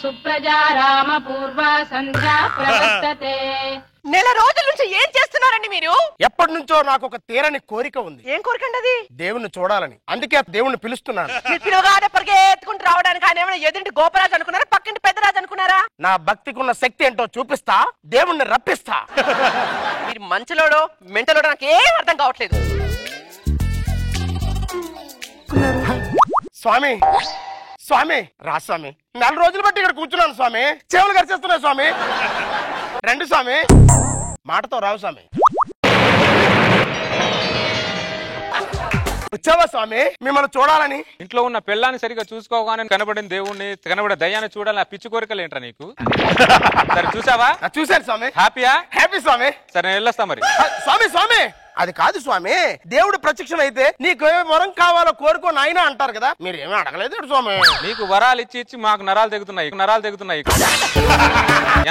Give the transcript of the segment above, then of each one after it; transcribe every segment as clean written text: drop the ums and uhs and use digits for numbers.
సుప్రజా రామ పూర్వ సంధ్యా ప్రవర్తతే. నెల రోజుల నుంచి ఏం చేస్తున్నారండి మీరు? ఎప్పటి నుంచో నాకు ఒక తీరని కోరిక ఉంది. ఏం కోరికండి అది? దేవుణ్ణి చూడాలని. అందుకే దేవుణ్ణి పిలుస్తున్నాను. పిలువగానే పరిగెత్తుకుంటూ రావడానికి ఆయన ఏమైనా ఎదుటి గోపరాజు అనుకున్నారా, పక్కింటి పెద్దరాజు అనుకున్నారా? నా భక్తికి ఉన్న శక్తి ఏంటో చూపిస్తా, దేవుణ్ణి రప్పిస్తా. మీరు మంచిలోడో మెంటలోడో నాకు ఏం అర్థం కావట్లేదు. స్వామి స్వామి రా స్వామి, 4 రోజులు బట్టి ఇక్కడ కూర్చున్నాను స్వామి. చెవులు గరిచేస్తున్నాయి స్వామి. రండి స్వామి. మాటతో రావు స్వామి. వచ్చావా స్వామి మిమ్మల్ని చూడాలని? ఇంట్లో ఉన్న పిల్లాన్ని సరిగా చూసుకోగానే కనబడిన దేవుణ్ణి, కనబడే దయ్యాన్ని చూడాలని ఆ పిచ్చి కోరికలు ఏంట్రా నీకు? సరే చూసావా? చూశాను స్వామి. హ్యాపీయా? హ్యాపీ స్వామి. సరే నేను వెళ్ళొస్తా మరి. స్వామి స్వామి అది కాదు స్వామి, దేవుడు ప్రత్యక్షం అయితే నీకు ఏ వరం కావాలో కోరుకో నాయన అంటారు కదా, మీరు ఏమీ అడగలేదు స్వామి. నీకు వరాలు ఇచ్చి మాకు నరాలు తెగుతున్నాయి.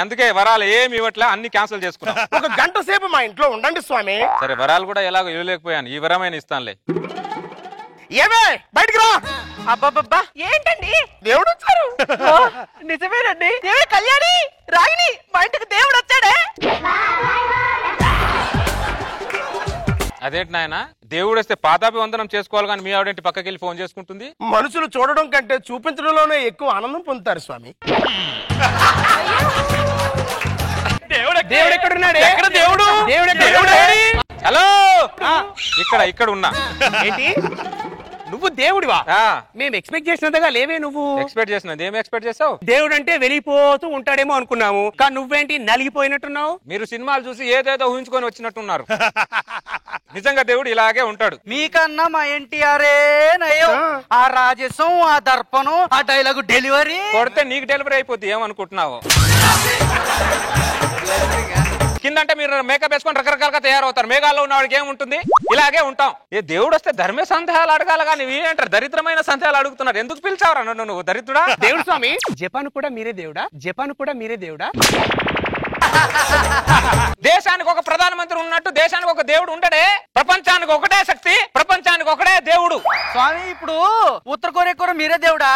అందుకే వరాలు ఏమి ఇవ్వట్లే, అన్ని క్యాన్సిల్ చేసుకున్నాం. ఒక గంట సేపు మా ఇంట్లో ఉండండి స్వామి. సరే వరాలు కూడా ఎలాగో ఇవ్వలేకపోయాను, ఈ వరమైన ఇస్తానులే. ఏమే బయటికి రా. అబ్బబ్బబ్బా ఏంటండి? దేవుడు వచ్చారు. నిజమేనండి. ఏమే కళ్యాణి, రాగిని, మా ఇంటికి దేవుడు వచ్చాడే. అదేంటి నాయన, దేవుడు వస్తే పాదాభివందనం చేసుకోవాలి కానీ మీ ఆవిడేంటి పక్కకి వెళ్ళి ఫోన్ చేసుకుంటుంది? మనుషులు చూడడం కంటే చూపించడంలోనే ఎక్కువ ఆనందం పొందుతారు స్వామి. దేవుడు ఎక్కడున్నాడు? ఎక్కడ దేవుడు? హలో, ఇక్కడ ఉన్నా. ఏంటి నువ్వు దేవుడివా? మేము ఎక్స్పెక్ట్ చేసినంతగా లేవే. నువ్వు ఎక్స్పెక్ట్ చేసినది ఏమి ఎక్స్పెక్ట్ చేసావు? దేవుడు అంటే వెళ్ళిపోతూ ఉంటాడేమో అనుకున్నాము, కానీ నువ్వేంటి నలిగిపోయినట్టున్నావు? మీరు సినిమాలు చూసి ఏదేదో ఊహించుకొని వచ్చినట్టున్నారు. నిజంగా దేవుడు ఇలాగే ఉంటాడు. మీకన్నా మా ఎన్టీఆరే నయం. ఆ రాజసం, ఆ దర్పణం, ఆ డైలాగు డెలివరీ కొడితే నీకు డెలివరీ అయిపోద్ది. ఏమనుకుంటున్నావు? కిందంటే మీరు మేకప్ వేసుకొని రకరకాలుగా తయారవుతారు. మేఘాల్లో ఉన్నవాడికి ఏముంటుంది? ఇలాగే ఉంటాం. ఏ దేవుడు వస్తే ధర్మే సందేహాలు అడగాలి కానీ ఏంటారు దరిద్రమైన సందేహాలు అడుగుతున్నారు. ఎందుకు పిలిచావరా నన్ను నువ్వు దరిద్రుడా? దేవుడు స్వామి, జపాన్ కూడా మీరే దేవుడా? దేశానికి ఒక ప్రధానమంత్రి ఉన్నట్టు దేశానికి ఒక దేవుడు ఉండడే. ప్రపంచానికి ఒకటే శక్తి, ప్రపంచానికి ఒకటే దేవుడు. స్వామి ఇప్పుడు ఉత్తర కొరియా కూడా మీరే దేవుడా?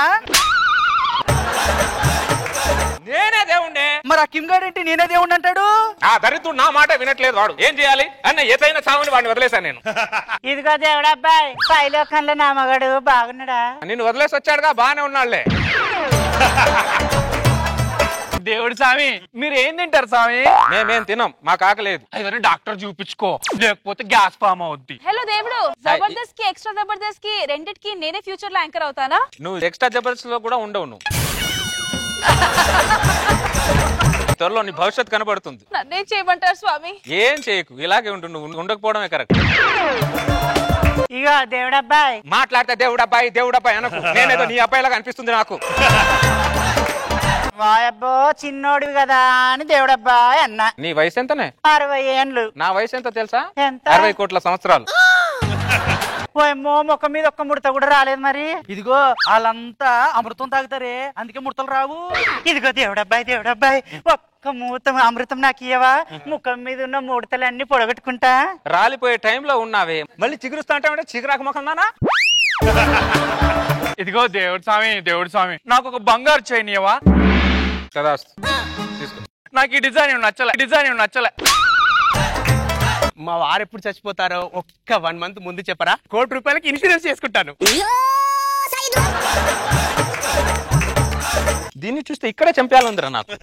నేనే దేవుణ్ణే. మరి ఆ కిమ్ గారు ఏంటి నేనే దేవుడు అంటాడు? ఆ దరిద్రుడు నా మాట వినట్లేదు. వాడు ఏం చేయాలి అన్న ఏదైనా చావని వాడిని వదిలేశాను నేను. ఇదిగో దేవుడు అబ్బాయి, పైలోకంలో నా మగాడు బాగున్నాడా? నిన్ను వదిలేసి వచ్చాడుగా, బాగానే ఉన్నాళ్లే. దేవుడు స్వామి మీరు ఏం తింటారు స్వామి? మేమేం తినం, మాకు ఆకలేదు. అదే డాక్టర్ చూపించుకో, లేకపోతే గ్యాస్ ఫామ్ అవుద్ది. హలో దేవుడు, జబర్దస్త్ కి ఎక్స్ట్రా జబర్దస్త్ కి రెండిటికి నేనే ఫ్యూచర్ లో యాంకర్ అవుతానా? నువ్వు ఎక్స్ట్రా జబర్దస్త్ లో కూడా ఉండవు. నువ్వు త్వరలో నీ భవిష్యత్తు కనబడుతుంది. నన్నేం చేయమంటారు స్వామి? ఏం చేయకు, ఇలాగే ఉండు. నువ్వు ఉండకపోవడమే కరెక్ట్. ఇగో దేవుడబ్బాయి మాట్లాడితే దేవుడబ్బాయి అనకు. నేనేదో నీ అబ్బాయిలాగా అనిపిస్తుంది నాకు. వాయబ్బో చిన్నోడివి కదా అని దేవుడబ్బాయి అన్నా. నీ వయసు ఎంతనే? 60 ఏండ్లు. నా వయసు ఎంత తెలుసా? ఎంత? 60 కోట్ల సంవత్సరాలు. ఓయమ్మో ముఖం మీద ఒక్క ముడత కూడా రాలేదు మరి. ఇదిగో వాళ్ళంతా అమృతం తాగుతారే, అందుకే ముడతలు రావు. ఇదిగో దేవుడబ్బాయి ఒక్క మూతం అమృతం నాకు ఇయ్యవా? ముఖం మీద ఉన్న ముడతలన్నీ పొడగొట్టుకుంటా. రాలిపోయే టైంలో ఉన్నావే, మళ్ళీ చిగురుస్తా అంటే చిగురాకు ముఖం నానా? ఇదిగో దేవుడు స్వామి నాకు ఒక బంగారు చైన్ ఇవ్వవా? కదా తీసుకో. నాకు ఈ డిజైన్ నచ్చలే. మా వారు ఎప్పుడు చచ్చిపోతారో ఒక్క 1 మంత్ ముందు చెప్పరా, ₹1,00,00,000 ఇన్సూరెన్స్ చేసుకుంటాను. దీన్ని చూస్తే ఇక్కడే చంపేయాలందరా నాకు.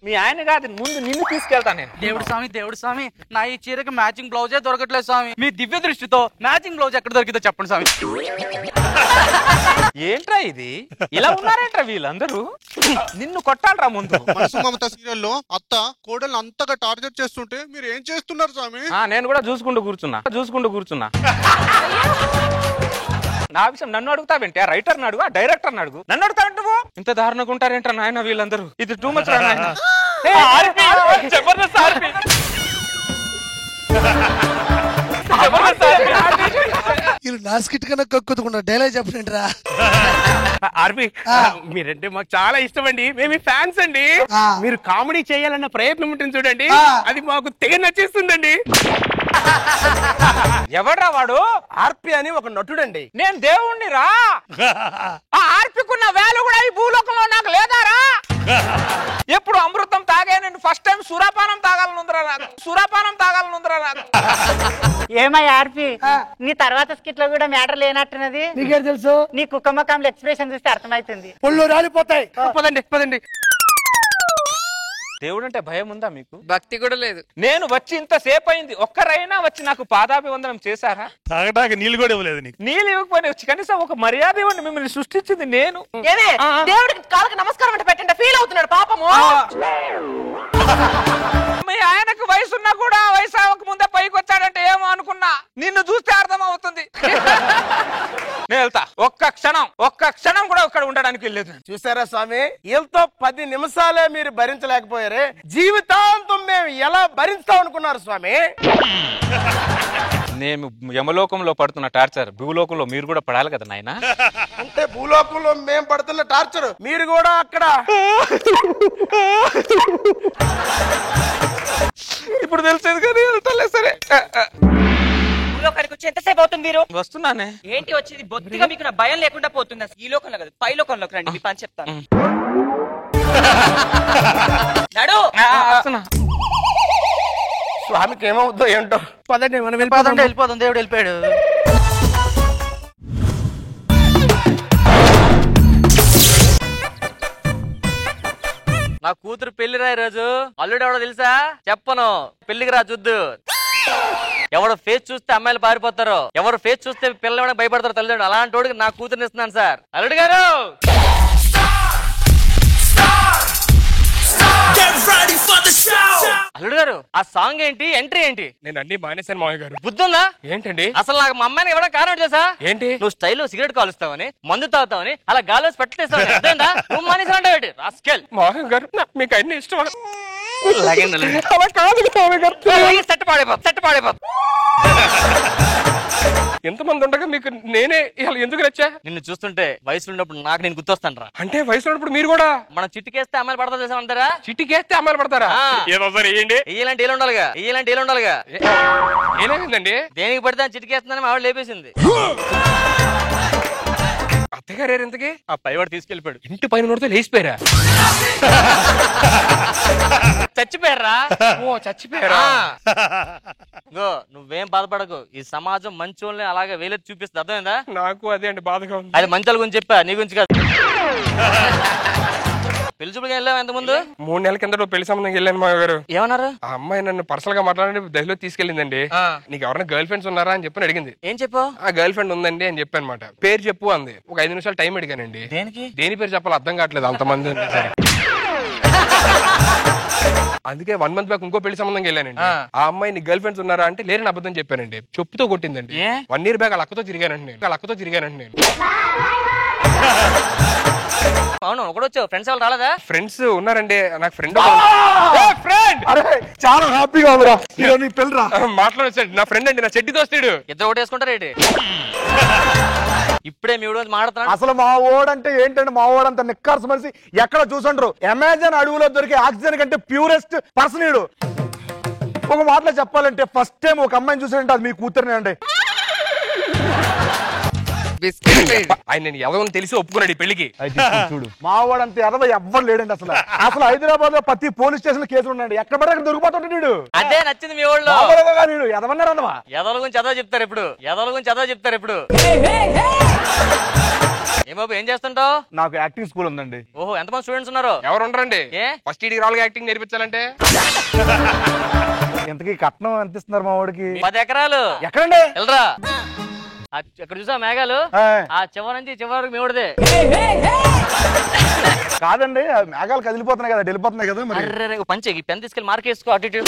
మీ ఆయన కాదు, ముందు నిన్ను తీసుకెళ్తా నేను. దేవుడు స్వామి నా ఈ చీరకి మ్యాచింగ్ బ్లౌజే దొరకట్లేదు స్వామి. మీ దివ్య దృష్టితో మ్యాచింగ్ బ్లౌజ్ ఎక్కడ దొరికిందో చెప్పండి స్వామి. ఏంట్రా ఇది, ఇలా ఉన్నారేంట్రా వీళ్ళందరూ? నిన్ను కొట్టాలరా ముందు. మనసు మమత సీరియల్లో అత్త కోడలు అంతగా టార్గెట్ చేస్తుంటే మీరు ఏం చేస్తున్నారు స్వామి? నేను కూడా చూసుకుంటూ కూర్చున్నా. నా విషయం నన్ను అడుగుతావేంటి? ఆ రైటర్ అడుగు, ఆ డైరెక్టర్ అడుగు, నన్ను అడుగుతావేంటి నువ్వు? ఇంత దారుణంగా ఉంటారేంట్రా నాయన వీళ్ళందరూ? ఇది టూ మచ్ రా నాయన. మీరు నా స్కిట్ కన్నా కక్కుతుకున్న డైలాగ్ చెప్పండి రా. ఆర్పి మీరంటే మాకు చాలా ఇష్టం అండి, మేము ఫ్యాన్స్ అండి. మీరు కామెడీ చేయాలన్న ప్రయత్నం ఉంటుంది చూడండి, అది మాకు తెగ నచ్చేస్తుందండి. ఎవడ్రా వాడు? ఆర్పి అని ఒక నటుడండి. నేను దేవుణ్ణి రా. ఆ ఆర్పికున్న వాల్యూ కూడా ఈ భూలోకంలో నాకు లేదారా? ఎప్పుడు అమృతం తాగానండి, ఫస్ట్ టైం సురాపానం తాగాలనుందిరా నాకు. సురాపానం తాగాలనుందిరా నాకు. ఏమై ఆర్పి, నీ తర్వాత స్కిట్ లో కూడా మ్యాటర్ లేనట్టున్నది. నీకేం తెలుసు? నీ కుక్క ముఖంలో ఎక్స్ప్రెషన్ చూస్తే అర్థమైతుంది. ఒళ్ళు రాలిపోతాయి. పదండి పదండి. దేవుడు అంటే భయం ఉందా మీకు? భక్తి కూడా లేదు. నేను వచ్చి ఇంతసేపు అయింది, ఒక్కరైనా వచ్చి నాకు పాదాభివందనం చేశారా? తాగడానికి నీళ్ళు కూడా ఇవ్వలేదు నీకు. నీళ్ళు ఇవ్వకపోయినా వచ్చి కనీసం ఒక మర్యాద ఇవ్వండి. మిమ్మల్ని సృష్టించింది నేను. ఏమే దేవుడికి కాళ్ళకి నమస్కారం అంటే పెట్టండి, ఫీల్ అవుతున్నాడు పాపము. మీ ఆయనకు వయసు ఉన్నా కూడా వయసు అవ్వక ముందే పైకి వచ్చాడంటే ఏమో అనుకున్నా. నిన్ను చూస్తే అర్థం అవుతుంది. నేను వెళ్తా. ఒక్క క్షణం కూడా ఇక్కడ ఉండడానికి వెళ్ళలేదు. చూసారా స్వామి, వీళ్ళతో 10 నిమిషాలే మీరు భరించలేకపోయారే, జీవితాంతం మేము ఎలా భరిస్తాం అనుకున్నారు స్వామి? నేను యమలోకంలో పడుతున్న టార్చర్ భూలోకంలో మీరు కూడా పడాలి కదా నాయన. అంటే భూలోకంలో మేము పడుతున్న టార్చర్ మీరు కూడా అక్కడ. ఇప్పుడు తెలిసేది కానీ వెళ్తాలే. సరే భూలోకానికి వచ్చి ఎంతసేపు అవుతుంది మీరు? వస్తున్నానే. ఏంటి వచ్చేది? బొత్తిగా మీకు నా భయం లేకుండా పోతుంది. ఈ లోకంలో కదా, పై లోకంలోకి రండి, మీ పని చెప్తాను. నడు. స్వామికి ఏమవుద్దో ఏంటో. పదండి మనం వెళ్ళిపోదాం. దేవుడు వెళ్ళిపోయాడు. నా కూతురు పెళ్లిరా ఈ రోజు. అల్లుడు ఎవడో తెలుసా? చెప్పను. పెళ్లికి రా చూద్దు. ఎవడో ఫేస్ చూస్తే అమ్మాయిలు పారిపోతారు, ఎవరు ఫేస్ చూస్తే పిల్లలు భయపడతారు తల్లిదండ్రులు. అలాంటి వాడికి నా కూతురుని ఇస్తున్నాను సార్. అల్లుడు గారు, అల్లుడు గారు, ఆ సాంగ్ ఏంటి, ఎంట్రీ ఏంటి? నేను అన్ని మానేశాను మావయ్య గారు. బుద్ధుందా? ఏంటండి? అసలు నాకు మా అమ్మాయిని ఎవడో కారణం చేసా ఏంటి? నువ్వు స్టైల్లో సిగరెట్ కాలుస్తావని, మందు తాగుతావని, అలా గాలిలో పెట్టేస్తావు. అర్థమైందా? నువ్వు మానేసావంటే రాస్కెల్. మావయ్య గారు మీకు అన్ని ఇష్టం. సెట్ పాడైపోతుంది. ఎంతమంది ఉండగా మీకు నేనే ఇలా ఎందుకు నచ్చా? నిన్ను చూస్తుంటే వయసులో ఉన్నప్పుడు నాకు నేను గుర్తొస్తాను రా. అంటే వయసులో ఉన్నప్పుడు మీరు కూడా? మనం చిట్టికేస్తే అమ్మాయిలు పడతా చేసామంటారా? చిట్టికేస్తే అమ్మాయిలు పడతారా? ఏదో సరే ఏంటి? ఇలాంటి ఏళ్ళు ఉండాలిగా. ఏమైందండి? దేనికి పడితే చిట్టికేస్తుందని మా ఆవిడ లేపేసింది. అత్తగారు ఇంతకి? ఆ పైవాడు తీసుకెళ్ళిపోయాడు. ఇంటి పైన నోడితే లేచిపోయారా? చచ్చిపోయారా? ఓ చచ్చిపోయారా? నువ్వేం బాధపడకు. ఈ సమాజం మంచి వాళ్ళని అలాగే వేలెత్తి చూపిస్తుంది. అర్థమైందా? నాకు అదే అండి బాధగా ఉంది. అది మంచి వాళ్ళ గురించి చెప్పా, నీ గురించి కాదు. పెళ్లి చూపులకు వెళ్ళావు ఎంత ముందు? 3 నెలల కింద పెళ్లి సంబంధం వెళ్ళాను మా గారు. ఏమన్నారు? ఆ అమ్మాయి నన్ను పర్సనల్ గా మాట్లాడి దశలో తీసుకెళ్ళిందండి. నీకు ఎవరైనా గర్ల్ ఫ్రెండ్స్ ఉన్నారా అని చెప్పి అడిగింది. ఏం చెప్పావు? ఆ గర్ల్ ఫ్రెండ్ ఉందండి అని చెప్పాను అనమాట. పేరు చెప్పు అంది. ఒక 5 నిమిషాలు టైం అడిగానండి. దేనికి? దేని పేరు చెప్పాలి అర్థం కావట్లేదు, అంతమంది ఉంది. అందుకే 1 మంత్ బ్యాక్ ఇంకో పెళ్లి సంబంధం వెళ్ళానండి. ఆ అమ్మాయి నీ గర్ల్ ఫ్రెండ్స్ ఉన్నారా అంటే లేరని అబద్ధం చెప్పానండి. చెప్పుతో కొట్టిందండి. 1 year బ్యాక్ అక్కతో తిరిగానండి నేను. అవును, ఒకడొచ్చావు. ఫ్రెండ్స్ వాళ్ళు రాలేదా? ఫ్రెండ్స్ ఉన్నారండి. నాకు ఫ్రెండ్ చాలా హ్యాపీగా ఉందిరా. నీ పెళ్ళరా మాట్లాడొచ్చాడు. నా ఫ్రెండ్ అండి, నా చెడ్డి దోస్తుడు. ఇద్దరు ఒకటి వేసుకుంటారేంటి? ఇప్పుడే మీ ఊరు మాట్లాడుతున్నాడు. అసలు మా ఓడంటే ఏంటంటే, మా ఓడంత నిక్కార్స్ మనిషి ఎక్కడ చూసండ్రు. అమెజాన్ అడవులో దొరికే ఆక్సిజన్ కంటే ప్యూరెస్ట్ పర్సన్ ఈడు. ఒక మాటలో చెప్పాలంటే ఫస్ట్ టైం ఒక అమ్మాయిని చూసాడంటే అది మీ కూతురునే అండి. ఆయన నేను ఎవరో తెలిసి ఒప్పుకున్నాడు ఈ పెళ్లికి. చూడు, మా వాడంత ఎదవ ఎవ్వరు లేడండి. అసలు హైదరాబాద్ లో ప్రతి పోలీస్ స్టేషన్ కేసులు ఉన్నాయండి. ఎక్కడ పడే అక్కడ దొరికిపోతుంటాడు. అదే నచ్చింది మీ ఊళ్ళో. ఎదవన్నారన్నవా? ఎదల గురించి అదో చెప్తారు ఇప్పుడు. ఏమో ఏం చేస్తుంటావు? నాకు యాక్టింగ్ స్కూల్ ఉందండి. ఓహో, ఎంతమంది స్టూడెంట్స్ ఉన్నారు? ఎవరు ఉండరండి. ఫస్ట్ ఇడికి రాళ్ళకి యాక్టింగ్ నేర్పించాలంటే ఇంతకీ కట్నం ఎంత ఇస్తున్నారు మా వాడికి? 10 ఎకరాలు. ఎక్కడండి? వెళ్ళరా. అక్కడ చూసా మేఘాలు, ఆ చివరి నుంచి చివరికి మేవుడిదే. కాదండి, మేఘాలు కదిలిపోతున్నాయి కదా, వెళ్ళిపోతున్నాయి కదా. మరి పంచే పెన్ తీసుకెళ్ళి మార్కేసుకో అటు ఇటు.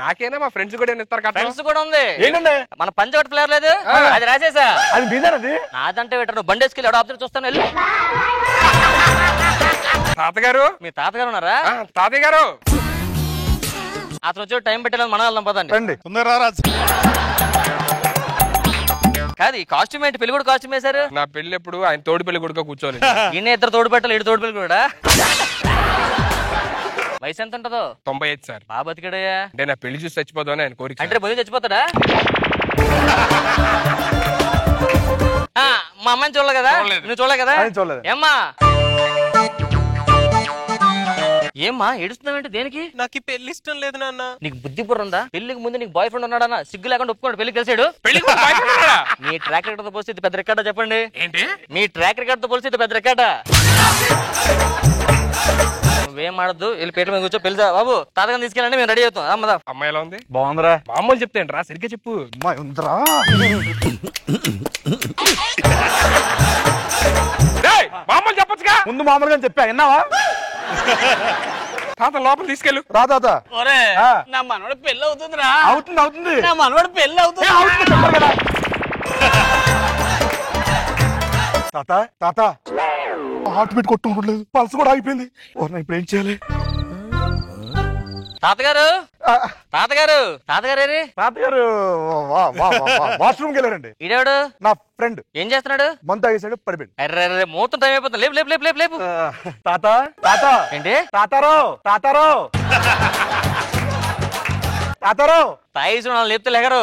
నాకేనా మా ఫ్రెండ్స్ కూడా ఇస్తారు. ఫ్రెండ్స్ కూడా ఉంది. ఏంటండి? మన పంచగట్టు ప్లేయర్ లేదు, అది రాసేసా. అది మీదేనది? నాదంటే నువ్వు బండి వేసుకెళ్ళి ఎవడో ఆఫీసర్ చూస్తాను వెళ్ళి. తాతగారు? మీ తాతగారు ఉన్నారా? తాతయ్య గారు. అతను వచ్చి టైం పెట్టాలని మనం వెళ్దాం పదండి. రండి. కాదు ఈ కాస్ట్యూమ్ ఏంటి? పెళ్లి కూడా కాస్ట్యూమ్ వేశారు. నా పెళ్లి ఎప్పుడు ఆయన తోడు పెళ్లి కొడుకు కూర్చోని. ఈయన ఇద్దరు తోడు పెట్టాలి, ఇటు తోడు పెళ్లి కూడా. వయసు ఎంత ఉంటుందో? 95 సార్. బాగా బతికాడయ్యా. అంటే నా పెళ్లి చూసి చచ్చిపోతావు అని ఆయన కోరిక. అంటే బదులు చచ్చిపోతాడా? మా అమ్మాయిని చూడలే కదా? నువ్వు చూడలే కదా? ఏమ్మా ఏమ్మా ఏడుస్తున్నావేంటి? దేనికి? నాకు పెళ్లి ఇష్టం లేదు నాన్న. నీకు బుద్ధి బుర్ర ఉందా? పెళ్లికి ముందు నీకు బాయ్ ఫ్రెండ్ ఉన్నాడన్నా? సిగ్గు లేకుండా ఒప్పుకోండి పెళ్లికి కలిసాడు. మీ ట్రాక్ రికార్డ్ తో పోలిస్తే ఇది పెద్ద రికార్డా చెప్పండి? ఏంటి మీ ట్రాక్ రికార్డ్ తో పోలిస్తే ఇది పెద్ద రికార్డా? నువ్వేం ఆడద్దు, వెళ్ళి పేట మీద కూర్చో. పెళ్లి బాబు తాతగా తీసుకెళ్ళండి, మేము రెడీ అవుతాం. అమ్మదా అమ్మాయి ఎలా ఉంది? బాగుందిరా. మామూలు చెప్తాను రా, సరిగ్గా చెప్పు. అమ్మాయి ఉందిరా. మామూలు చెప్పొచ్చుగా. ముందు మామూలుగా చెప్పా, విన్నావా? తాత లోపల తీసుకెళ్ళు. రా తాత. నా మనవడు పెళ్లి అవుతుందిరా. అవుతుంది అవుతుంది. నా మనవడు పెళ్లి అవుతుంది. తాత తాత హార్ట్ బీట్ కొట్టుకోవట్లేదు, పల్స్ కూడా ఆగిపోయింది. ఇప్పుడు ఏం చేయాలి? తాతగారు తాతగారు తాతగారు తాతగారు వాష్రూమ్కి వెళ్ళారండి. ఈడేవాడు? నా ఫ్రెండ్. ఏం చేస్తున్నాడు? మందు తాగేసాడు, పడిపోయింది. అర్రే మూతం టైం అయిపోతుంది. లేపు లేపు లేపు లేపు లేపు. తాత తాత ఏంటి? తాతారో తాతారో తాతారో తాగేసి లేపితే లేగరు.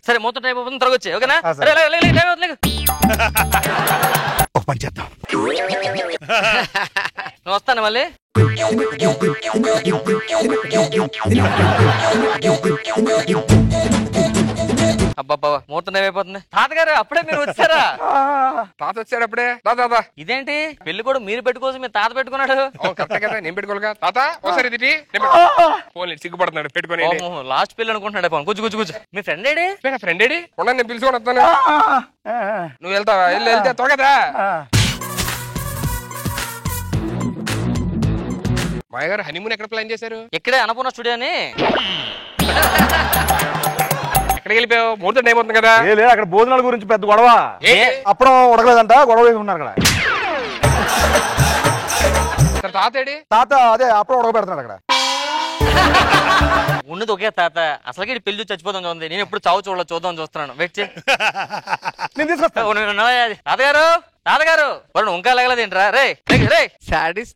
సరే మూతం టైం అయిపోతుంది, త్వరగా వచ్చి. ఓకేనా? ఒక పని చేద్దాం, నువ్వు వస్తాను మళ్ళీ. అబ్బాబ్బా ముహూర్తం ఏమైపోతుంది. తాతగారు అప్పుడే మీరు వచ్చారా? తాత వచ్చాడు అప్పుడే. తాత ఇదేంటి పెళ్లి కూడా మీరు పెట్టుకోసం మీ తాత పెట్టుకున్నాడు? కరెక్ట్ కదా, నేను పెట్టుకోలేగా. తాత ఒకసారి ఇది ఫోన్ సిగ్గుపడుతున్నాడు పెట్టుకుని. లాస్ట్ పెళ్లి అనుకుంటున్నాడు. ఫోన్ కూర్చు కూర్చు కూర్చు. మీ ఫ్రెండ్ ఏడి? Friend AD? ఉండండి, నేను పిలుచుకొని వస్తాను. నువ్వు వెళ్తావా? వెళ్తే త్వరగా. మాయ గారు హనీమూన్ ఎక్కడ ప్లాన్ చేశారు? ఇక్కడే అన్నపూర్ణ స్టూడియో అని. ఎక్కడికి వెళ్ళిపోయావు? ముహూర్తం టైం అవుతుంది కదా. అక్కడ భోజనాల గురించి పెద్ద గొడవ. అప్పుడు ఉడకలేదంట, గొడవ ఉన్నారు అక్కడ. తాత ఏడి? తాత అదే అప్పుడు ఉడక పెడుతున్నాడు అక్కడ. ఉన్నది ఒకే తాత. అసలుకి పెళ్లి చూసి చచ్చిపోతాం చూడండి. నేను ఎప్పుడు చావు చూద్దాం చూస్తున్నాను. వెయిట్ చేయి. తాతగారు తాతగారు వాడు ఇంకా లేగలేదు ఏంట్రా? రే రే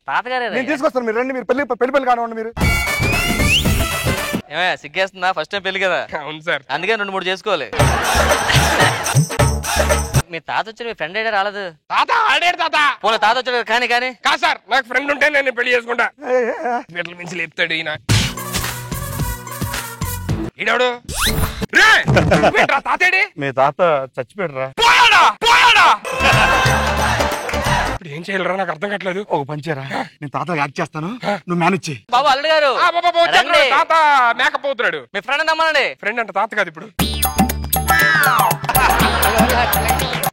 తాతగారే నేను తీసుకొస్తాను. మీరు రండి, మీరు పెళ్లి పెళ్లి కానివ్వండి. మీరు ఏమే సిగ్గేస్తుందా? ఫస్ట్ టైం పెళ్లి కదా. అవును సార్. అందుకే 2-3 చేసుకోవాలి. మీ తాత వచ్చి మీ ఫ్రెండ్ అయితే రాలేదు. తాత ఆడాడు. తాత పోలే తాత వచ్చాడు. కానీ కానీ కాదు సార్, నాకు ఫ్రెండ్ ఉంటే నేను పెళ్లి చేసుకుంటా. వీటిని మించి లేపుతాడు ఈయన. ఈడాడు తాతేడి? మీ తాత చచ్చిపోయాడురా. ఇప్పుడు ఏం చేయాలరా నాకు అర్థం కావట్లేదు. ఒక పంచేరా, నేను తాత యాక్ట్ చేస్తాను, నువ్వు మేనేజ్ చేయి. బాబు అల్లుడు గారు తాత మేకప్ అవుతున్నాడు. మీ ఫ్రెండ్ నమ్మనండి. ఫ్రెండ్ అంటే తాత కాదు ఇప్పుడు.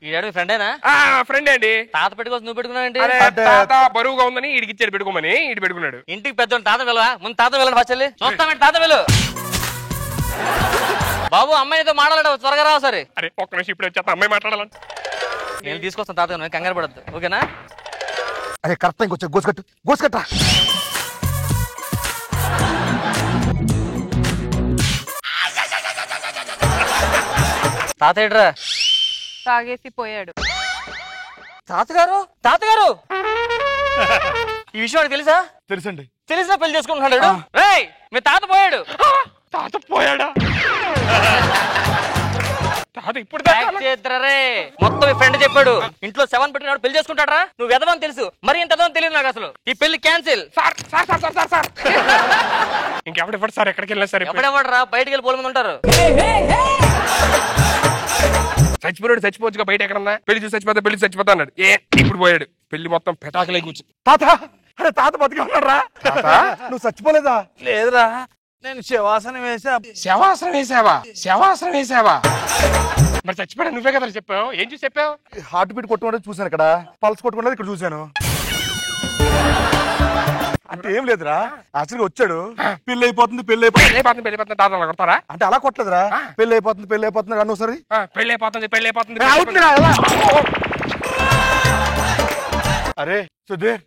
ఈడాడు మీ ఫ్రెండేనా? ఫ్రెండ్ అండి. తాత పెట్టుకోవచ్చు నువ్వు పెట్టుకున్నావు? తాత బరువుగా ఉందని ఈడికి ఇచ్చాడు పెట్టుకోమని. ఈడు పెట్టుకున్నాడు. ఇంటికి పెద్ద తాత వెళ్ళవా? ముందు తాత వెళ్ళండి. ఫస్ట్ వెళ్ళి చూస్తామంటే తాత వెళ్ళు. బాబు అమ్మాయితో మాట్లాడ త్వరగా రావు. సరే అరే ఒక్క నిమిషం ఇప్పుడు వచ్చేస్తా, అమ్మాయి మాట్లాడాలని. నేను తీసుకొస్తాను తాత, కంగారు పడద్దు. ఓకేనా? అరే కరెక్ట్ ఇంకొచ్చా. గోసుకట్టు గోసుకట్టా. తాత ఏడ్రా? తాగేసి పోయాడు. తాతగారు తాతగారు ఈ విషయం వాడికి తెలుసా? తెలుసండి. తెలిసినా పెళ్లి చేసుకుంటున్నాడు. రేయ్ మీ తాత పోయాడు. తాత పోయాడా? తాత ఇప్పుడు మొత్తం మీ ఫ్రెండ్ చెప్పాడు. ఇంట్లో 7 పెట్టినాడు పెళ్లి చేసుకుంటాడా? నువ్వు ఎదవని తెలుసు, మరి ఇంత ఎదవని తెలియదు నాకు అసలు. ఈ పెళ్లి క్యాన్సిల్. ఇంకెవడెవడు సార్? ఎక్కడికి వెళ్ళినా సరే ఎప్పుడెవడరా? బయటికి వెళ్ళి పోలమంది ఉంటారు. చచ్చిపోయాడు. చచ్చిపోవచ్చుగా, బయట ఎక్కడన్నా. పెళ్లి చూసి చచ్చిపోతా అన్నాడు. ఇప్పుడు పోయాడు. పెళ్లి మొత్తం పెటాకలే కూర్చు. తాత అరే తాత బతిగా ఉన్నాడు రా. నువ్వు చచ్చిపోలేదా? లేదురా, నేను శవాసనం వేసా. శవాసనం వేసావా? మరి చచ్చిపోయాడు నువ్వే కదా చెప్పావు. ఏం చూసి చెప్పావు? హార్ట్ బీట్ కొట్టుకున్నది చూసాను, ఇక్కడ పల్స్ కొట్టుకున్నది ఇక్కడ చూశాను. అంటే ఏం లేదురా, యాక్చువల్గా వచ్చాడు పెళ్లి అయిపోతుంది తాత కొడతారా అంటే అలా కొట్టలేదురా. పెళ్లి అయిపోతుంది అన్న ఒకసారి. పెళ్లి అయిపోతుంది అరే సుధీర్